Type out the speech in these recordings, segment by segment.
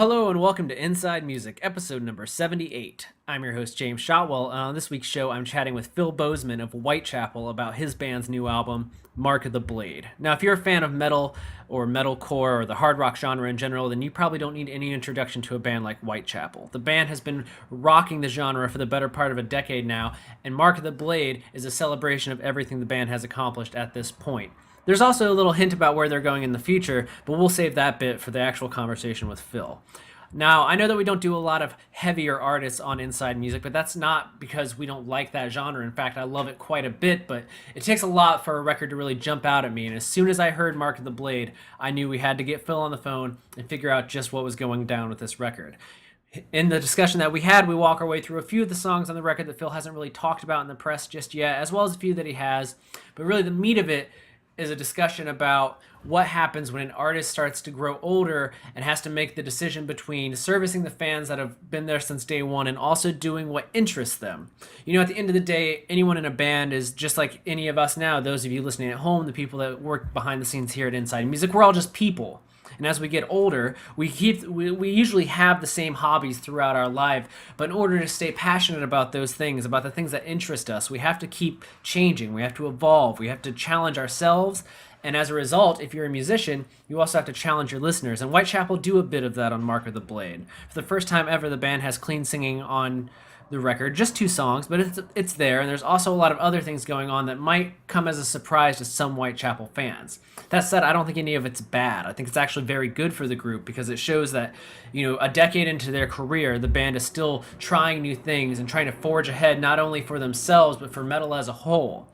Hello and welcome to Inside Music, episode number 78. I'm your host, James Shotwell, and on this week's show, I'm chatting with Phil Bozeman of Whitechapel about his band's new album, Mark of the Blade. Now, if you're a fan of metal or metalcore or the hard rock genre in general, then you probably don't need any introduction to a band like Whitechapel. The band has been rocking the genre for the better part of a decade now, and Mark of the Blade is a celebration of everything the band has accomplished at this point. There's also a little hint about where they're going in the future, but we'll save that bit for the actual conversation with Phil. Now, I know that we don't do a lot of heavier artists on Inside Music, but that's not because we don't like that genre. In fact, I love it quite a bit, but it takes a lot for a record to really jump out at me. And as soon as I heard Mark of the Blade, I knew we had to get Phil on the phone and figure out just what was going down with this record. In the discussion that we had, we walk our way through a few of the songs on the record that Phil hasn't really talked about in the press just yet, as well as a few that he has. But really, the meat of it is a discussion about what happens when an artist starts to grow older and has to make the decision between servicing the fans that have been there since day one and also doing what interests them. You know, at the end of the day, anyone in a band is just like any of us now. Those of you listening at home, the people that work behind the scenes here at Inside Music, we're all just people. And as we get older, we usually have the same hobbies throughout our life, but in order to stay passionate about those things, about the things that interest us, we have to keep changing, we have to evolve, we have to challenge ourselves, and as a result, if you're a musician, you also have to challenge your listeners, and Whitechapel do a bit of that on Mark of the Blade. For the first time ever, the band has clean singing on the record, just 2 songs, but it's there, and there's also a lot of other things going on that might come as a surprise to some Whitechapel fans. That said, I don't think any of it's bad. I think it's actually very good for the group because it shows that, you know, a decade into their career, the band is still trying new things and trying to forge ahead not only for themselves, but for metal as a whole.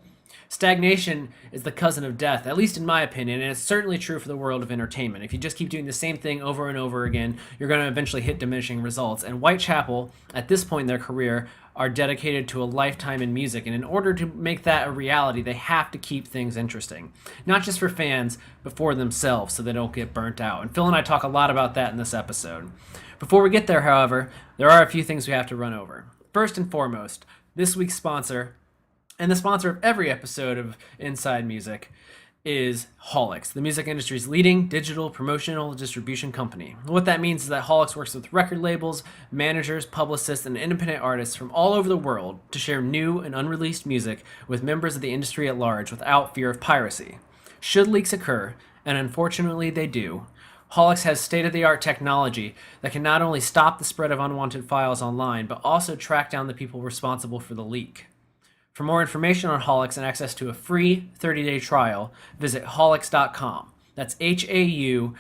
Stagnation is the cousin of death, at least in my opinion, and it's certainly true for the world of entertainment. If you just keep doing the same thing over and over again, you're going to eventually hit diminishing results. And Whitechapel, at this point in their career, are dedicated to a lifetime in music, and in order to make that a reality, they have to keep things interesting. Not just for fans, but for themselves, so they don't get burnt out. And Phil and I talk a lot about that in this episode. Before we get there, however, there are a few things we have to run over. First and foremost, this week's sponsor, and the sponsor of every episode of Inside Music, is Holix, the music industry's leading digital promotional distribution company. What that means is that Holix works with record labels, managers, publicists, and independent artists from all over the world to share new and unreleased music with members of the industry at large without fear of piracy. Should leaks occur, and unfortunately they do, Holix has state-of-the-art technology that can not only stop the spread of unwanted files online, but also track down the people responsible for the leak. For more information on Holix and access to a free 30-day trial, visit holix.com. That's HAULIX.com.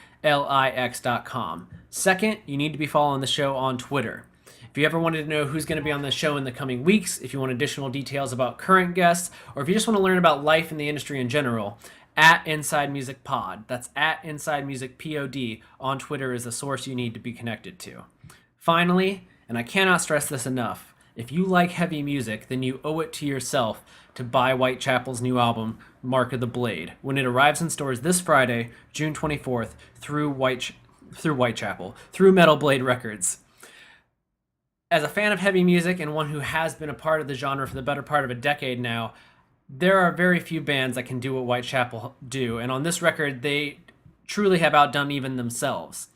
Second, you need to be following the show on Twitter. If you ever wanted to know who's going to be on the show in the coming weeks, if you want additional details about current guests, or if you just want to learn about life in the industry in general, at Inside Music Pod. That's at Inside Music POD on Twitter is the source you need to be connected to. Finally, and I cannot stress this enough, if you like heavy music, then you owe it to yourself to buy Whitechapel's new album, Mark of the Blade, when it arrives in stores this Friday, June 24th, through Whitechapel, through MetalBlade Records. As a fan of heavy music and one who has been a part of the genre for the better part of a decade now, there are very few bands that can do what Whitechapel do, and on this record, they truly have outdone even themselves.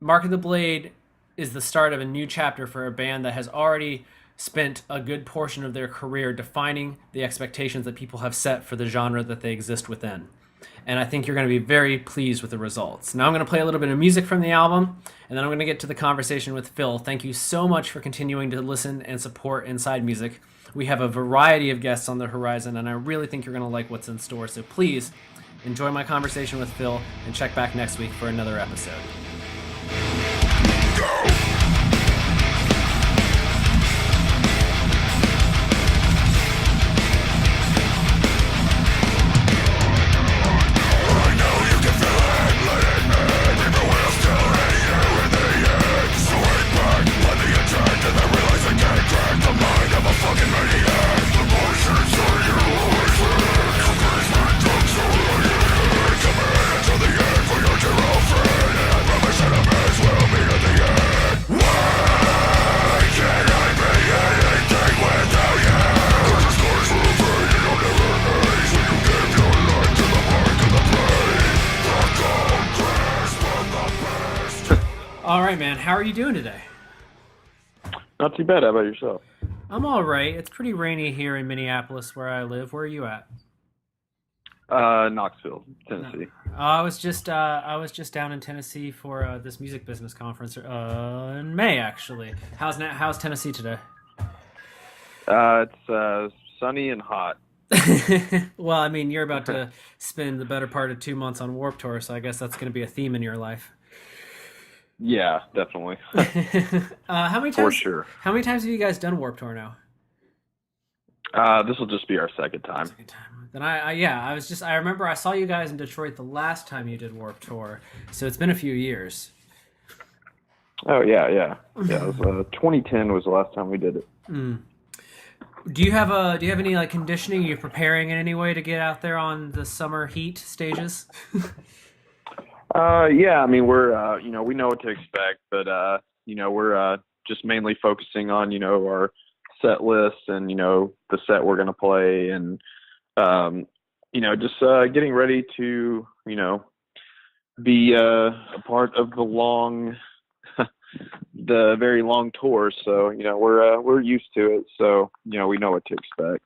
Mark of the Blade is the start of a new chapter for a band that has already spent a good portion of their career defining the expectations that people have set for the genre that they exist within. And I think you're going to be very pleased with the results. Now I'm going to play a little bit of music from the album, and then I'm going to get to the conversation with Phil. Thank you so much for continuing to listen and support Inside Music. We have a variety of guests on the horizon, and I really think you're going to like what's in store. So please enjoy my conversation with Phil and check back next week for another episode. Until the end, for your dear old friend, and I promise enemies will be at the end. All right, man. How are you doing today? Not too bad. How about yourself? I'm all right. It's pretty rainy here in Minneapolis where I live. Where are you at? Knoxville, No. Tennessee. I was just down in Tennessee for this music business conference in May actually. How's Tennessee today? It's sunny and hot. Well, I mean, you're about to spend the better part of 2 months on Warp Tour, so I guess that's going to be a theme in your life. Yeah, definitely. How many For times? sure. How many times have you guys done Warp Tour now? This will just be our second time. Second time. Then yeah, I remember I saw you guys in Detroit the last time you did Warp Tour, so it's been a few years. Oh, yeah, yeah. Yeah, it was, 2010 was the last time we did it. Do you have any like conditioning? Are you preparing in any way to get out there on the summer heat stages? Yeah, I mean, we know what to expect, but, we're just mainly focusing on, our set list and, the set we're going to play and, just getting ready to, be a part of the very long tour. So, we're used to it. So, we know what to expect.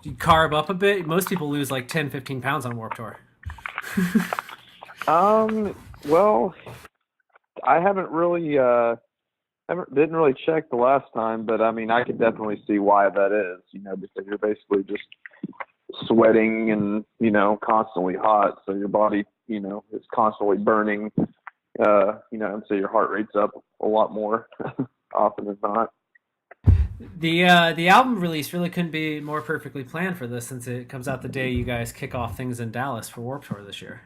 Do you carb up a bit? Most people lose like 10, 15 pounds on Warp Tour. Well, I didn't really check the last time, but I mean, I could definitely see why that is, because you're basically just sweating and, constantly hot. So your body, is constantly burning, and so your heart rate's up a lot more often than not. The album release really couldn't be more perfectly planned for this since it comes out the day you guys kick off things in Dallas for Warp Tour this year.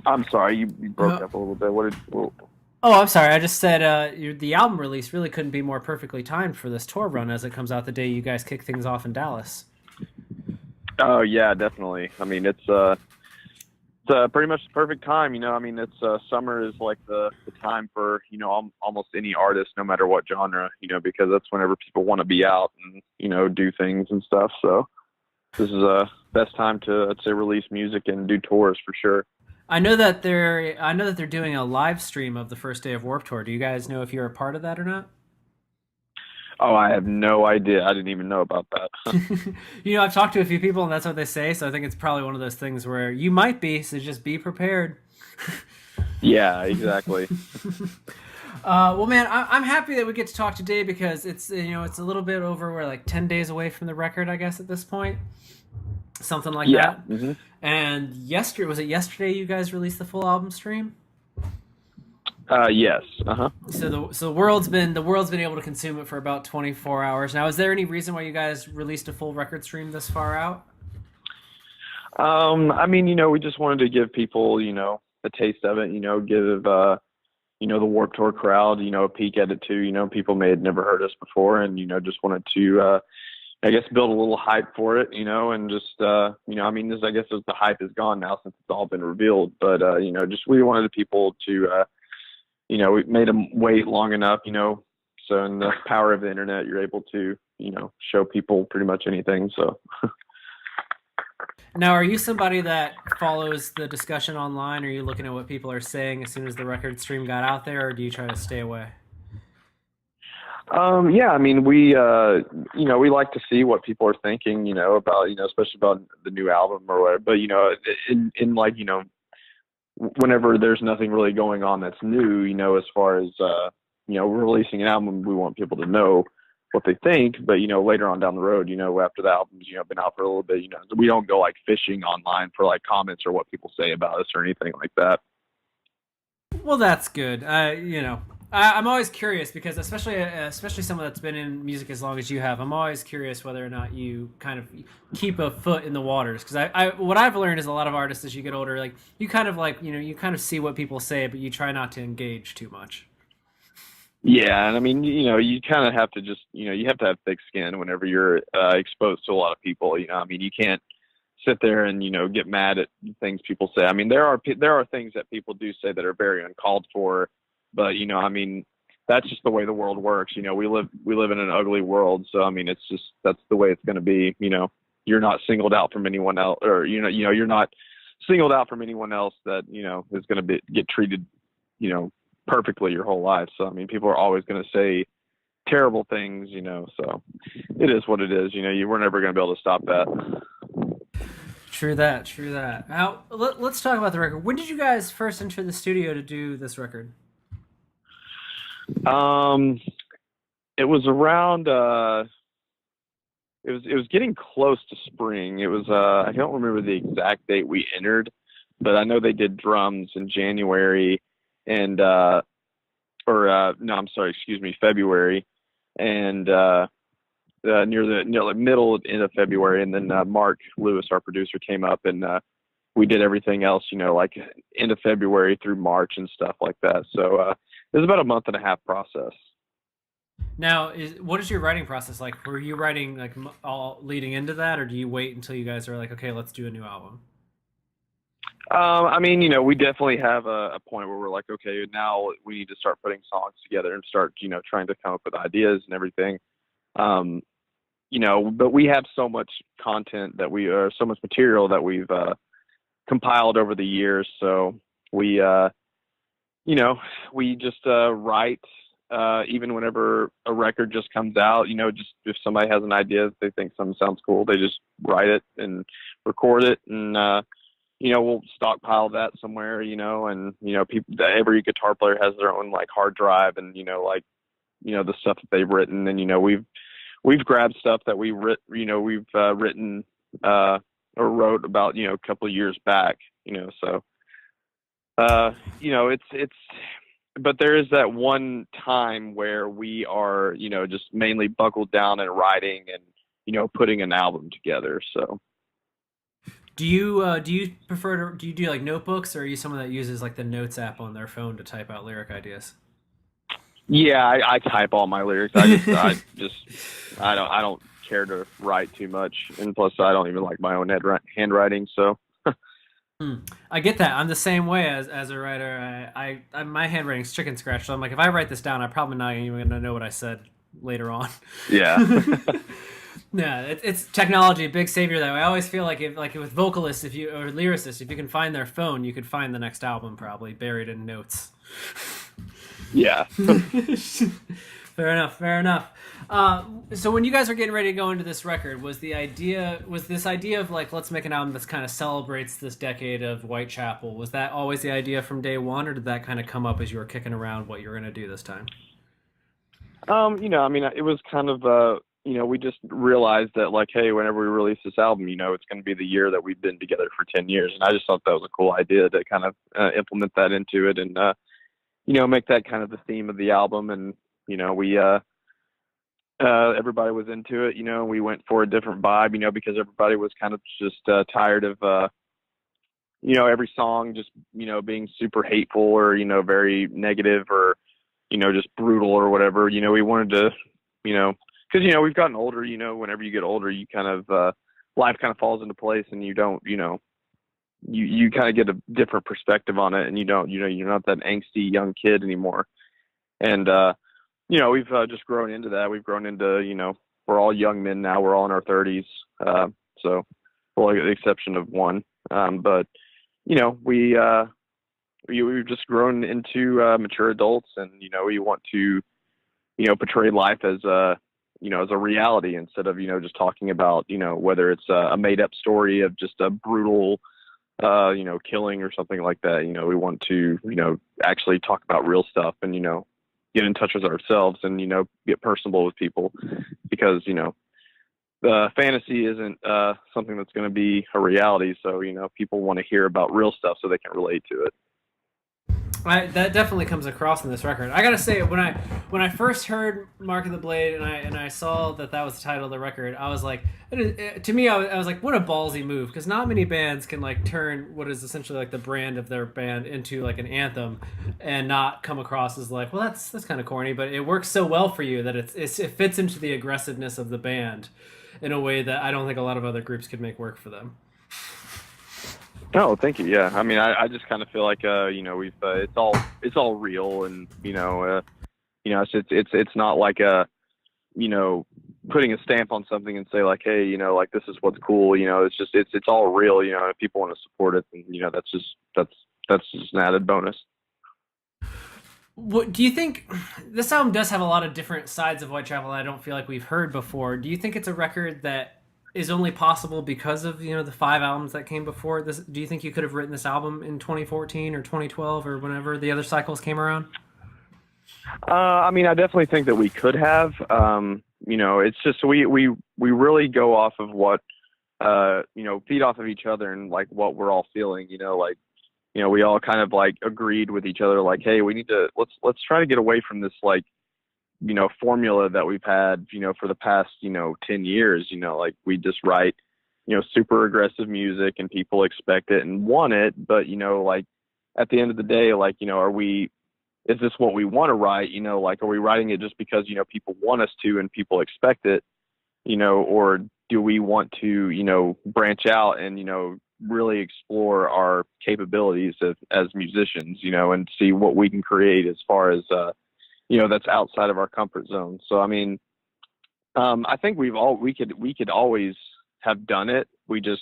I'm sorry, you broke up a little bit. Oh, I'm sorry. I just said the album release really couldn't be more perfectly timed for this tour run as it comes out the day you guys kick things off in Dallas. Oh yeah, definitely. I mean, it's pretty much the perfect time. I mean, it's summer is like the time for almost any artist, no matter what genre. Because that's whenever people want to be out and do things and stuff. So this is best time to, I'd say, release music and do tours for sure. I know that they're doing a live stream of the first day of Warp Tour. Do you guys know if you're a part of that or not? Oh, I have no idea. I didn't even know about that. I've talked to a few people and that's what they say, so I think it's probably one of those things where you might be, so just be prepared. Yeah, exactly. Well, man, I'm happy that we get to talk today because it's a little bit over, we're like 10 days away from the record, I guess, at this point. Something like Yeah. that. Hmm. And was it yesterday you guys released the full album stream? Yes. Uh-huh. So the world's been able to consume it for about 24 hours. Now, is there any reason why you guys released a full record stream this far out? I mean, we just wanted to give people, a taste of it, give, the Warped Tour crowd, a peek at it too. People may have never heard us before and, just wanted to, I guess, build a little hype for it, and just, I mean, I guess the hype is gone now since it's all been revealed, but, just we wanted the people to, we made them wait long enough, so in the power of the internet, you're able to, show people pretty much anything. So. Now, are you somebody that follows the discussion online? Are you looking at what people are saying as soon as the record stream got out there, or do you try to stay away? Yeah, I mean, we like to see what people are thinking, about, especially about the new album or whatever, but, in like, whenever there's nothing really going on that's new, as far as, we're releasing an album, we want people to know what they think, but, later on down the road, after the album's, been out for a little bit, we don't go like fishing online for like comments or what people say about us or anything like that. Well, that's good. I'm always curious because especially someone that's been in music as long as you have, I'm always curious whether or not you kind of keep a foot in the waters. Because what I've learned is a lot of artists as you get older, like you kind of you kind of see what people say, but you try not to engage too much. Yeah, and I mean, you kind of have to just, you have to have thick skin whenever you're exposed to a lot of people. I mean, you can't sit there and get mad at things people say. I mean, there are things that people do say that are very uncalled for, but I mean, that's just the way the world works. We live in an ugly world, so I mean, that's the way it's going to be. You're not singled out from anyone else, or you're not singled out from anyone else that is going to get treated perfectly your whole life. So I mean, people are always going to say terrible things, so it is what it is. You were never going to be able to stop that. True that. True that. Now let's talk about the record. When did you guys first enter the studio to do this record? It was around. It was getting close to spring. It was. I don't remember the exact date we entered, but I know they did drums in January, and no, I'm sorry, excuse me, February, and near the middle end of February, and then Mark Lewis, our producer, came up and we did everything else, like end of February through March and stuff like that. So it was about a month and a half process. Now, what is your writing process like? Were you writing like all leading into that, or do you wait until you guys are like, okay, let's do a new album? I mean, we definitely have a point where we're like, okay, now we need to start putting songs together and start, trying to come up with ideas and everything. But we have so much content that so much material that we've compiled over the years. So we just write, even whenever a record just comes out, just if somebody has an idea, if they think something sounds cool, they just write it and record it. And, we'll stockpile that somewhere, and, people, every guitar player has their own like hard drive and, the stuff that they've written. And, we've grabbed stuff that we've written, or wrote about, a couple of years back, so, but there is that one time where we are, just mainly buckled down and writing and, putting an album together. So. Do you prefer do you do like notebooks, or are you someone that uses like the Notes app on their phone to type out lyric ideas? Yeah, I type all my lyrics. I don't care to write too much, and plus I don't even like my own handwriting. So. I get that. I'm the same way as a writer. I my handwriting's chicken scratch, so I'm like, if I write this down, I'm probably not even going to know what I said later on. Yeah. Yeah, it's technology, a big savior though. I always feel like with vocalists, or lyricists, if you can find their phone, you could find the next album probably buried in notes. Yeah. Fair enough. Fair enough. So when you guys were getting ready to go into this record, was this idea of like, let's make an album that kind of celebrates this decade of Whitechapel? Was that always the idea from day one, or did that kind of come up as you were kicking around what you were going to do this time? I mean, it was kind of, we just realized that like, hey, whenever we release this album, it's going to be the year that we've been together for 10 years. And I just thought that was a cool idea to kind of implement that into it and, make that kind of the theme of the album. And, we, everybody was into it, we went for a different vibe, because everybody was kind of just tired of, every song just, being super hateful or, very negative or, just brutal or whatever. We wanted to, because, we've gotten older, whenever you get older, you kind of, life kind of falls into place and you don't, you kind of get a different perspective on it and you don't, you're not that angsty young kid anymore. And, we've just grown into that. We've grown into, we're all young men now. We're all in our 30s. So, well, the exception of one. But, we've just grown into mature adults and, we want to, portray life as a, as a reality instead of, just talking about, whether it's a made up story of just a brutal, killing or something like that. We want to, actually talk about real stuff and, get in touch with ourselves and, get personable with people because, the fantasy isn't something that's going to be a reality. So, people want to hear about real stuff so they can relate to it. That definitely comes across in this record. I gotta say, when I first heard Mark of the Blade and I saw that was the title of the record, I was like, to me, I was like, what a ballsy move, because not many bands can like turn what is essentially like the brand of their band into like an anthem and not come across as like, well, that's kind of corny, but it works so well for you that it fits into the aggressiveness of the band in a way that I don't think a lot of other groups could make work for them. Oh, thank you. Yeah, I mean, I just kind of feel like we've it's all real, and it's not like a putting a stamp on something and say like, hey, like this is what's cool. It's all real. If people want to support it, then that's just an added bonus. What do you think? This album does have a lot of different sides of Whitechapel that I don't feel like we've heard before. Do you think it's a record that is only possible because of the 5 albums that came before this? Do you think you could have written this album in 2014 or 2012 or whenever the other cycles came around? I mean, I definitely think that we could have. It's just we really go off of what feed off of each other and like what we're all feeling. We all kind of like agreed with each other, like, hey, we need to let's try to get away from this like formula that we've had for the past 10 years. Like we just write super aggressive music and people expect it and want it, but like at the end of the day, like is this what we want to write? Like, are we writing it just because, people want us to and people expect it, or do we want to, branch out and, really explore our capabilities as musicians, and see what we can create as far as, that's outside of our comfort zone. So, I mean, I think we could always have done it. We just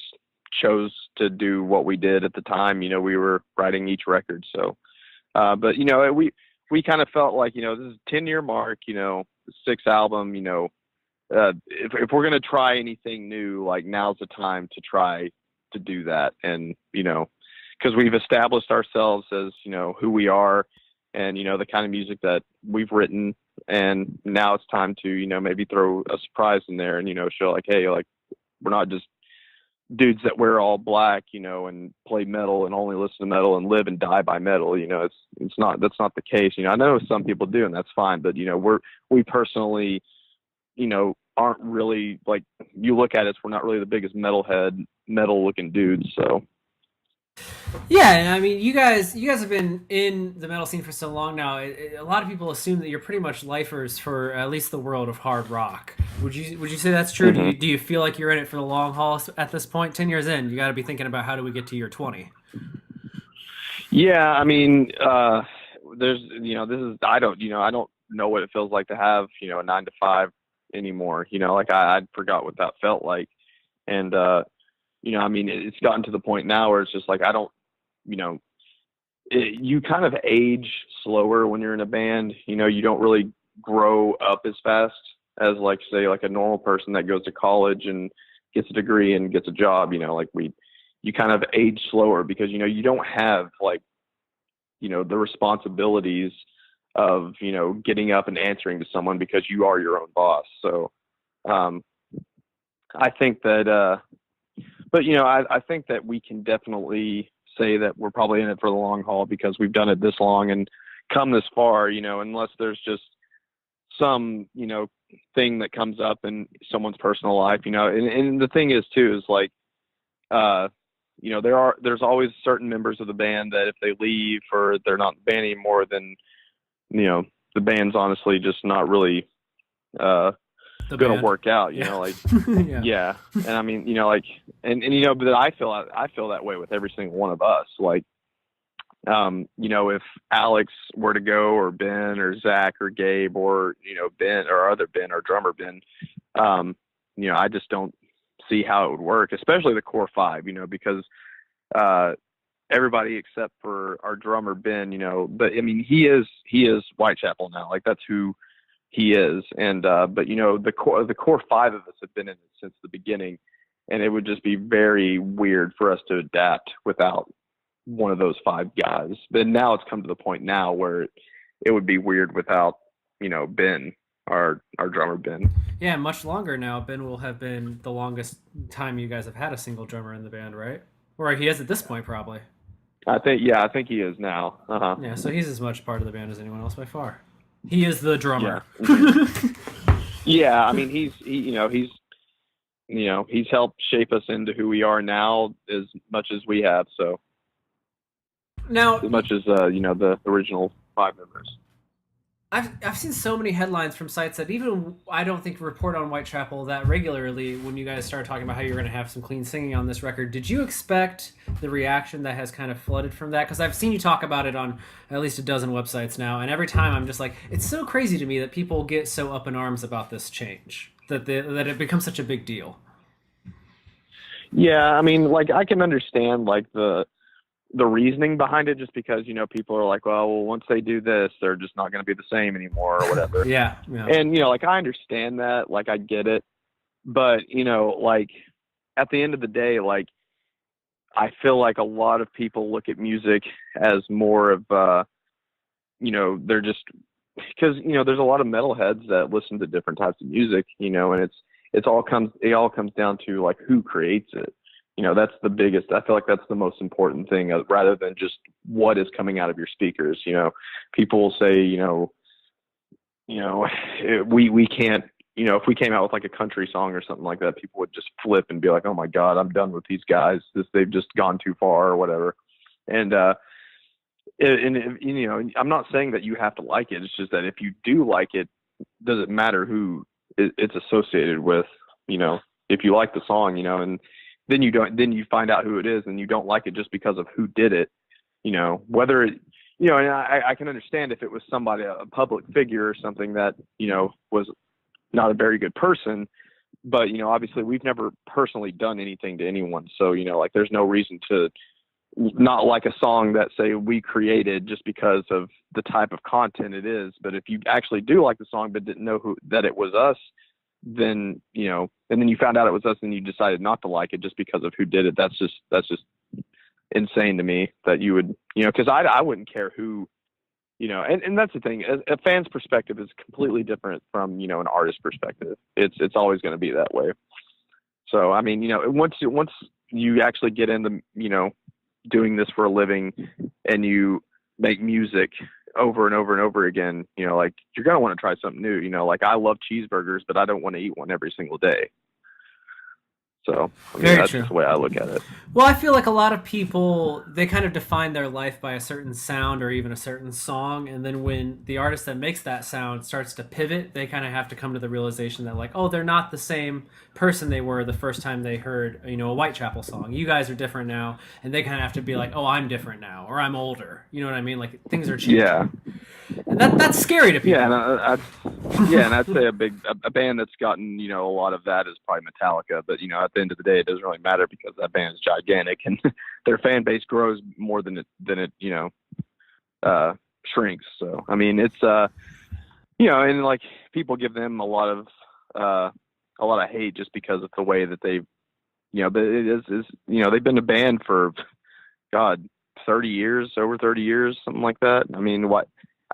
chose to do what we did at the time. We were writing each record. So, but we kind of felt like this is a 10-year mark, 6th album. If we're gonna try anything new, like now's the time to try to do that, and because we've established ourselves as who we are, and the kind of music that we've written, and now it's time to maybe throw a surprise in there and show like, hey, like we're not just dudes that wear all black, and play metal and only listen to metal and live and die by metal. That's not the case. I know some people do, and that's fine. But we personally, aren't really like, you look at us, we're not really the biggest metal looking dudes. So. Yeah, I mean, you guys have been in the metal scene for so long now. A lot of people assume that you're pretty much lifers for at least the world of hard rock. Would you say that's true? Mm-hmm. Do you feel like you're in it for the long haul at this point? 10 years in, you got to be thinking about how do we get to year 20. Yeah, I mean, there's this is I don't know what it feels like to have a 9 to 5 anymore. Like I forgot what that felt like, and I mean, it's gotten to the point now where it's just like, I don't, you kind of age slower when you're in a band. You don't really grow up as fast as like, say, like a normal person that goes to college and gets a degree and gets a job. You kind of age slower because, you don't have like, the responsibilities of, getting up and answering to someone because you are your own boss. So, I think that, but I think that we can definitely say that we're probably in it for the long haul because we've done it this long and come this far, unless there's just some, thing that comes up in someone's personal life, and the thing is too, is like, there's always certain members of the band that if they leave or they're not in the band anymore, then, the band's honestly just not really, gonna work out, like, yeah. yeah. And I mean, like, and but I feel that way with every single one of us. Like, if Alex were to go, or Ben or Zach or Gabe or, Ben or other Ben or drummer Ben, I just don't see how it would work, especially the core 5, because, everybody except for our drummer Ben, but I mean, he is Whitechapel now. Like that's who he is. And, but the core 5 of us have been in it since the beginning, and it would just be very weird for us to adapt without one of those 5 guys. But now it's come to the point now where it would be weird without, Ben, our drummer Ben. Yeah, much longer now. Ben will have been the longest time you guys have had a single drummer in the band, right? Or he is at this point, probably. I think he is now. Uh-huh. Yeah, so he's as much part of the band as anyone else by far. He is the drummer. Yeah, yeah, I mean, he's helped shape us into who we are now as much as we have. So now, as much as the original 5 members. I've seen so many headlines from sites that even I don't think report on Whitechapel that regularly. When you guys started talking about how you're going to have some clean singing on this record, did you expect the reaction that has kind of flooded from that? Because I've seen you talk about it on at least a dozen websites now, and every time I'm just like, it's so crazy to me that people get so up in arms about this change. that it becomes such a big deal. Yeah, I mean, like I can understand like the reasoning behind it, just because people are like, well, once they do this, they're just not going to be the same anymore or whatever. Yeah, yeah, And like I understand that, like I get it, but like at the end of the day, like I feel like a lot of people look at music as more of they're just because there's a lot of metalheads that listen to different types of music, and it all comes down to like who creates it. That's the biggest. I feel like that's the most important thing, rather than just what is coming out of your speakers. People will say, we can't. If we came out with like a country song or something like that, people would just flip and be like, "Oh my God, I'm done with these guys. They've just gone too far or whatever." And I'm not saying that you have to like it. It's just that if you do like it, does it matter who it's associated with? If you like the song, and then you find out who it is, and you don't like it just because of who did it. Whether it, and I can understand if it was somebody, a public figure or something that was not a very good person, but obviously we've never personally done anything to anyone, so like there's no reason to not like a song that say we created just because of the type of content it is. But if you actually do like the song but didn't know that it was us, then and then you found out it was us and you decided not to like it just because of who did it, that's just insane to me that you would, because I wouldn't care who, and that's the thing. A fan's perspective is completely different from an artist's perspective. It's always going to be that way. So I mean, once you actually get into doing this for a living and you make music over and over and over again, like you're going to want to try something new. Like I love cheeseburgers, but I don't want to eat one every single day. So I mean, that's true. the way I look at it. Well, I feel like a lot of people, they kind of define their life by a certain sound or even a certain song, and then when the artist that makes that sound starts to pivot, they kind of have to come to the realization that like, oh, they're not the same person they were the first time they heard a Whitechapel song. You guys are different now, and they kind of have to be like, oh, I'm different now, or I'm older. You know what I mean? Like things are changing. Yeah. And that's scary to people. Yeah, and I'd say a band that's gotten a lot of that is probably Metallica. But at the end of the day, it doesn't really matter because that band is gigantic and their fan base grows more than it shrinks. So I mean, it's and like people give them a lot of hate just because of the way that they've they've been a band for God 30 years, over 30 years, something like that. I mean,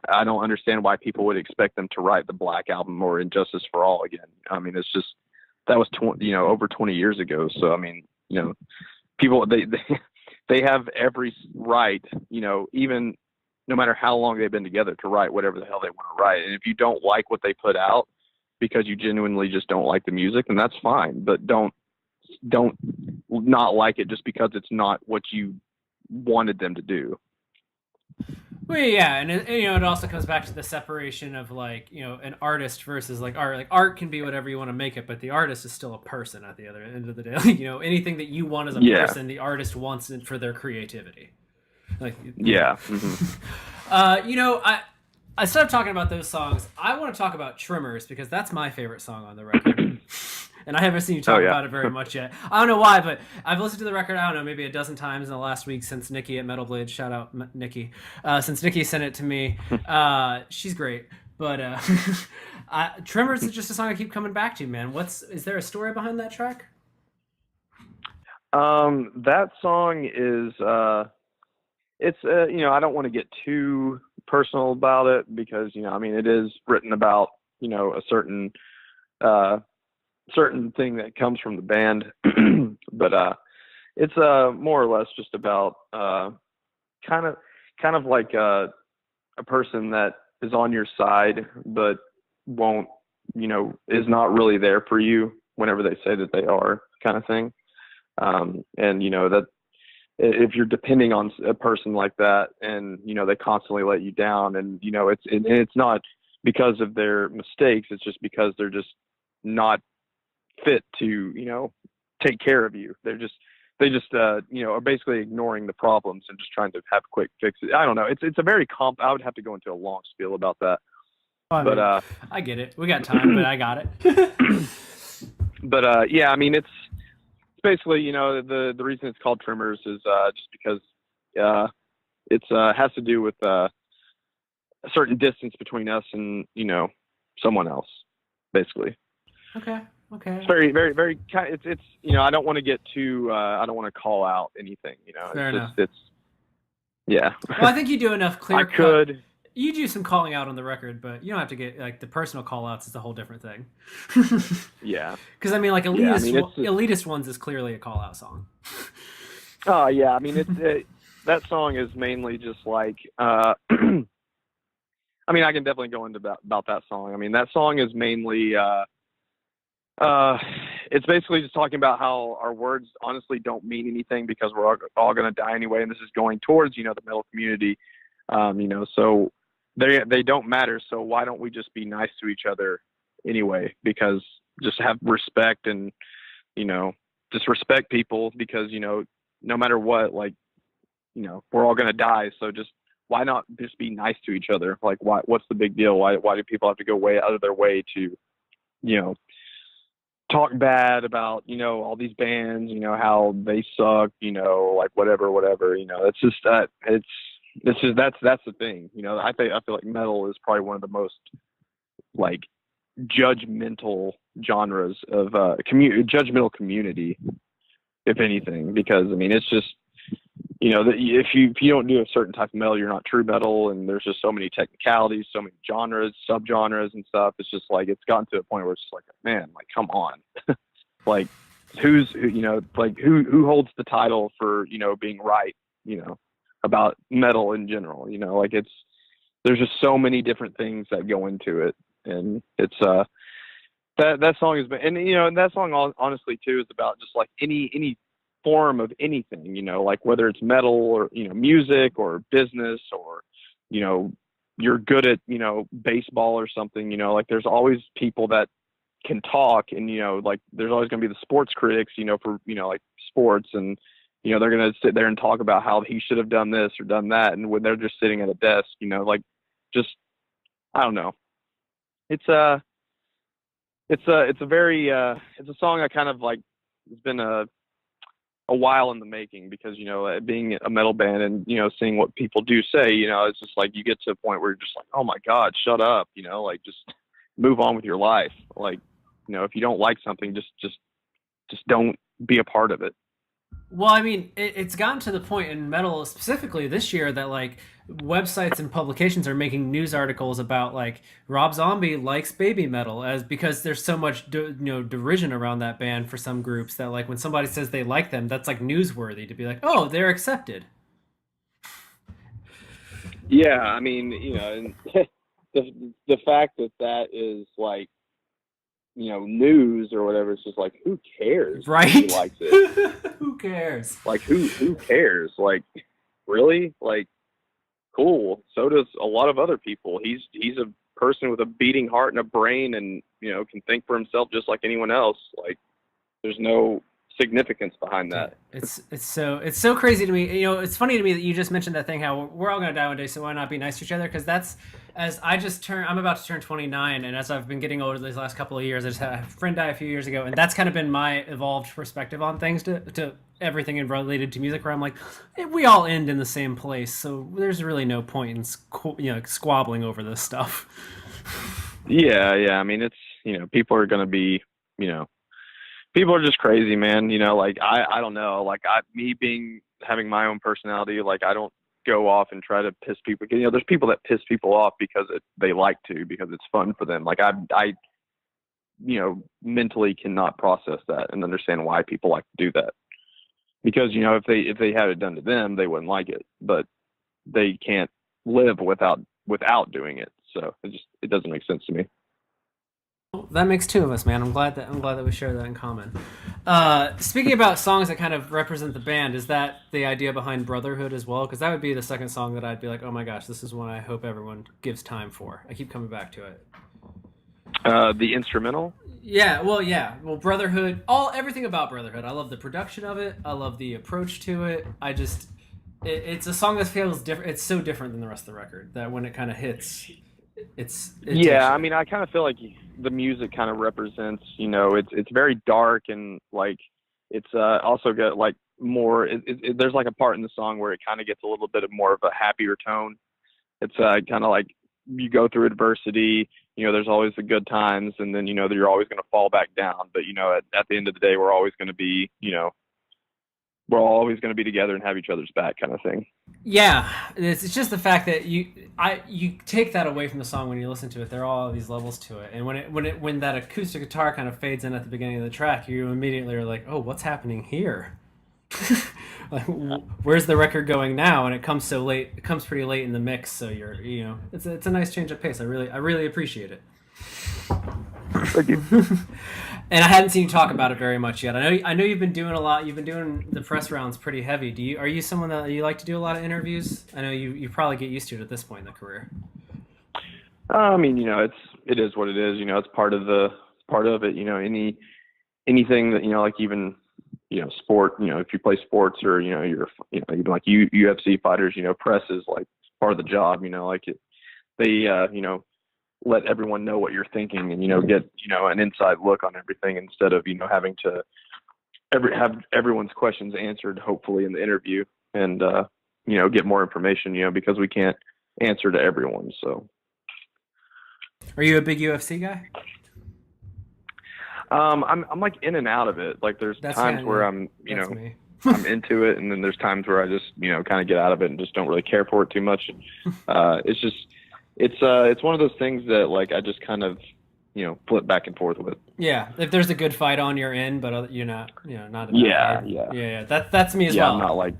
I don't understand why people would expect them to write the Black Album or Injustice for All again. I mean, it's just that was over 20 years ago. So I mean, people they have every right, even no matter how long they've been together, to write whatever the hell they want to write. And if you don't like what they put out because you genuinely just don't like the music, then that's fine. But don't not like it just because it's not what you wanted them to do. Well, yeah, and it also comes back to the separation of like an artist versus like art. Like art can be whatever you want to make it, but the artist is still a person at the other end of the day. Like, anything that you want as a person, the artist wants it for their creativity. Like yeah. I instead of talking about those songs, I want to talk about Trimmers because that's my favorite song on the record. And I haven't seen you talk about it very much yet. I don't know why, but I've listened to the record, I don't know, maybe a dozen times in the last week since Nikki at MetalBlade, shout out Nikki, since Nikki sent it to me. She's great. But Tremors is just a song I keep coming back to, man. Is there a story behind that track? That song is, it's, I don't want to get too personal about it because, I mean, it is written about, a certain thing that comes from the band, but it's more or less just about kind of like a person that is on your side but won't, is not really there for you whenever they say that they are, kind of thing. And that if you're depending on a person like that and they constantly let you down, and it's not because of their mistakes, it's just because they're just not fit to take care of you. They just are basically ignoring the problems and just trying to have quick fixes. I don't know, it's a very I would have to go into a long spiel about that, I But mean, I get it. We got time, but I got it. yeah, I mean, it's basically, the reason it's called Tremors is just because it's has to do with a certain distance between us and someone else, basically. Okay. It's very, very, very kind. It's I don't want to get too. I don't want to call out anything. Fair enough. It's yeah. Well, I think you do enough I clear cut. could. You do some calling out on the record, but you don't have to get like the personal call outs is a whole different thing. Yeah. Because I mean, like elitist, Yeah, I mean, elitist ones is clearly a call out song. Oh yeah, I mean that song is mainly just like. I mean, I can definitely go into about that song. I mean, that song is mainly. It's basically just talking about how our words honestly don't mean anything because we're all going to die anyway, and this is going towards the metal community. So they don't matter. So why don't we just be nice to each other anyway? Because just have respect and just respect people because no matter what, like we're all going to die. So just why not just be nice to each other? Like what's the big deal? Why do people have to go way out of their way to talk bad about all these bands, how they suck, like whatever. It's just that that's the thing. I feel like metal is probably one of the most like judgmental genres of judgmental community, if anything, because I mean it's just if you don't do a certain type of metal, you're not true metal, and there's just so many technicalities, so many genres, subgenres, and stuff. It's just like it's gotten to a point where it's just like, man, like come on, like who holds the title for being right, about metal in general. Like there's just so many different things that go into it, and it's that song has been, and that song honestly too is about just like any form of anything, like whether it's metal or music or business or you're good at baseball or something, like there's always people that can talk, and like there's always going to be the sports critics for like sports, and they're going to sit there and talk about how he should have done this or done that, and when they're just sitting at a desk, like just I don't know, it's a very it's a song I kind of like. It's been a while in the making because being a metal band and seeing what people do say, it's just like you get to a point where you're just like, oh my god, shut up, like just move on with your life. Like if you don't like something, just don't be a part of it. Well, I mean, it's gotten to the point in metal, specifically this year, that like websites and publications are making news articles about like Rob Zombie likes baby metal, as because there's so much derision around that band for some groups that like when somebody says they like them, that's like newsworthy to be like, oh, they're accepted. Yeah, I mean, and the fact that is like news or whatever, it's just like who cares, right? Who likes it? Who cares? Like who cares? Like really? Like cool. So does a lot of other people. He's a person with a beating heart and a brain, and can think for himself just like anyone else. Like there's no significance behind that. It's so crazy to me. It's funny to me that you just mentioned that thing, how we're all gonna die one day, so why not be nice to each other? Because that's, as I'm about to turn 29, and as I've been getting older these last couple of years, I just had a friend die a few years ago, and that's kind of been my evolved perspective on things to everything related to music, where I'm like, we all end in the same place, so there's really no point in squabbling over this stuff. Yeah. I mean, it's people are gonna be people are just crazy, man. Like I don't know, like having my own personality, like I don't go off and try to piss people. There's people that piss people off because they like to, because it's fun for them. Like I mentally cannot process that and understand why people like to do that. Because if they had it done to them, they wouldn't like it, but they can't live without doing it. So it doesn't make sense to me. That makes two of us, man. I'm glad that we share that in common. Speaking about songs that kind of represent the band, is that the idea behind Brotherhood as well? Because that would be the second song that I'd be like, oh my gosh, this is one I hope everyone gives time for. I keep coming back to it. The instrumental? Yeah. Well, Brotherhood, everything about Brotherhood. I love the production of it. I love the approach to it. It's a song that feels different. It's so different than the rest of the record that when it kind of hits, Yeah, I mean, I kind of feel like the music kind of represents, it's very dark, and like it's also got like more. There's like a part in the song where it kind of gets a little bit of more of a happier tone. It's kind of like you go through adversity. There's always the good times, and then you're always going to fall back down. But at the end of the day, we're always going to be, we're always going to be together and have each other's back, kind of thing. Yeah, it's just the fact that you take that away from the song when you listen to it. There are all these levels to it, and when that acoustic guitar kind of fades in at the beginning of the track, you immediately are like, oh, what's happening here? Like, where's the record going now? And it comes so late. It comes pretty late in the mix, so it's a nice change of pace. I really appreciate it. Thank you. And I hadn't seen you talk about it very much yet. I know you've been doing a lot. You've been doing the press rounds pretty heavy. Are you someone that you like to do a lot of interviews? I know you probably get used to it at this point in the career. I mean, it is what it is. It's part of it. Anything that like even sport. If you play sports or you're even like UFC fighters. Press is like part of the job. They let everyone know what you're thinking, and get an inside look on everything, instead of having to have everyone's questions answered, hopefully, in the interview, and get more information, because we can't answer to everyone. So are you a big UFC guy? I'm like in and out of it. Like there's times where I'm I'm into it, and then there's times where I just kind of get out of it and just don't really care for it too much. It's just it's one of those things that like I just kind of flip back and forth with. Yeah, if there's a good fight on, you're in, but you're not not. Yeah. That's me as well. I'm not like.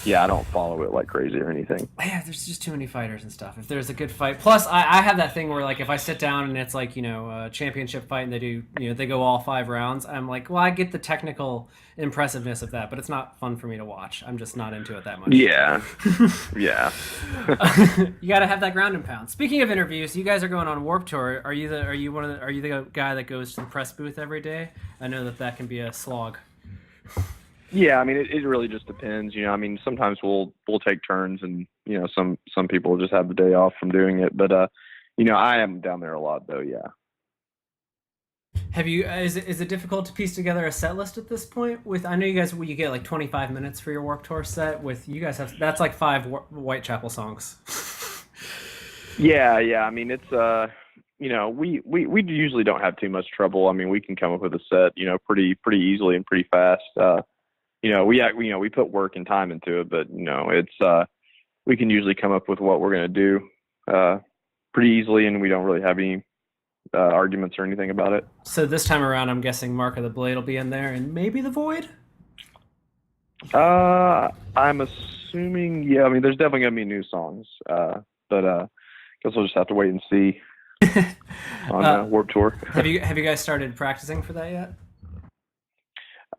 Yeah, I don't follow it like crazy or anything. Yeah, there's just too many fighters and stuff. If there's a good fight, plus I have that thing where like if I sit down and it's like a championship fight and they do they go all 5 rounds, I'm like, well, I get the technical impressiveness of that, but it's not fun for me to watch. I'm just not into it that much. Yeah, yeah. You got to have that ground and pound. Speaking of interviews, you guys are going on Warped Tour. Are you the guy that goes to the press booth every day? I know that can be a slog. Yeah, I mean, it really just depends. I mean, sometimes we'll take turns, and some people just have the day off from doing it. But I am down there a lot, though. Yeah. Have you? Is it difficult to piece together a set list at this point? I know you get like 25 minutes for your Warped Tour set. With you guys that's like 5 Whitechapel songs. Yeah. I mean, it's we usually don't have too much trouble. I mean, we can come up with a set pretty easily and pretty fast. We put work and time into it, but it's we can usually come up with what we're going to do pretty easily, and we don't really have any arguments or anything about it. So this time around, I'm guessing Mark of the Blade will be in there, and maybe the Void. I'm assuming, yeah. I mean, there's definitely going to be new songs, but I guess we'll just have to wait and see on Warped Tour. Have you guys started practicing for that yet?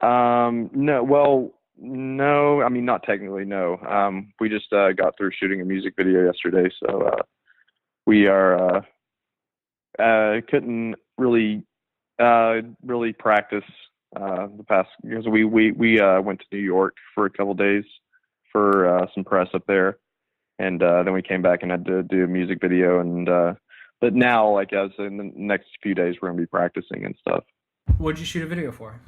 No. Well, no. I mean, not technically, no. We just got through shooting a music video yesterday, so we are couldn't really practice the past, because we went to New York for a couple days for some press up there, and then we came back and had to do a music video, and but now, like, as in the next few days, we're gonna be practicing and stuff. What'd you shoot a video for?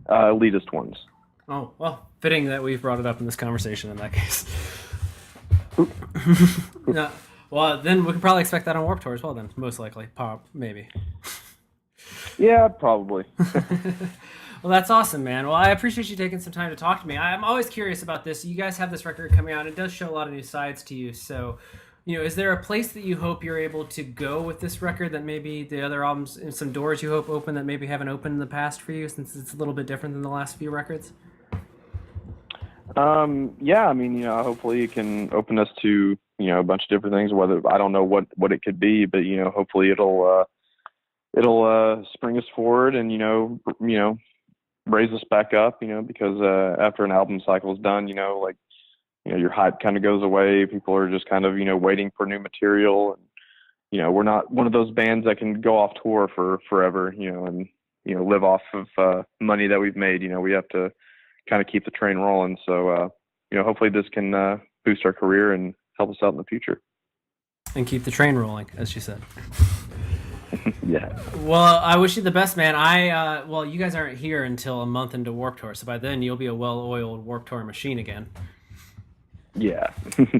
Elitist ones. Oh, well, fitting that we've brought it up in this conversation in that case. No, well, then we can probably expect that on Warped Tour as well then, most likely. Maybe. Yeah, probably. Well, that's awesome, man. Well, I appreciate you taking some time to talk to me. I'm always curious about this. You guys have this record coming out. It does show a lot of new sides to you. So, is there a place that you hope you're able to go with this record that maybe the other albums, and some doors you hope open that maybe haven't opened in the past for you, since it's a little bit different than the last few records? Yeah, I mean, hopefully it can open us to, a bunch of different things, whether, I don't know what it could be, but, hopefully it'll spring us forward and, raise us back up, because, after an album cycle is done, your hype kind of goes away. People are just kind of, waiting for new material. And, we're not one of those bands that can go off tour for forever, and, live off of, money that we've made. We have to kind of keep the train rolling. So, hopefully this can, boost our career and help us out in the future. And keep the train rolling, as she said. Yeah. Well, I wish you the best, man. Well, you guys aren't here until a month into Warped Tour, so by then you'll be a well-oiled Warped Tour machine again. Yeah.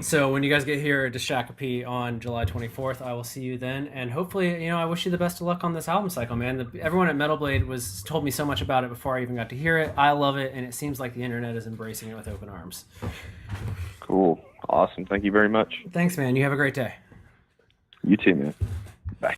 So when you guys get here to Shakopee on July 24th, I will see you then, and hopefully, I wish you the best of luck on this album cycle, man. Everyone at MetalBlade told me so much about it before I even got to hear it. I love it, and it seems like the internet is embracing it with open arms. Cool. Awesome. Thank you very much. Thanks, man. You have a great day. You too, man. Bye.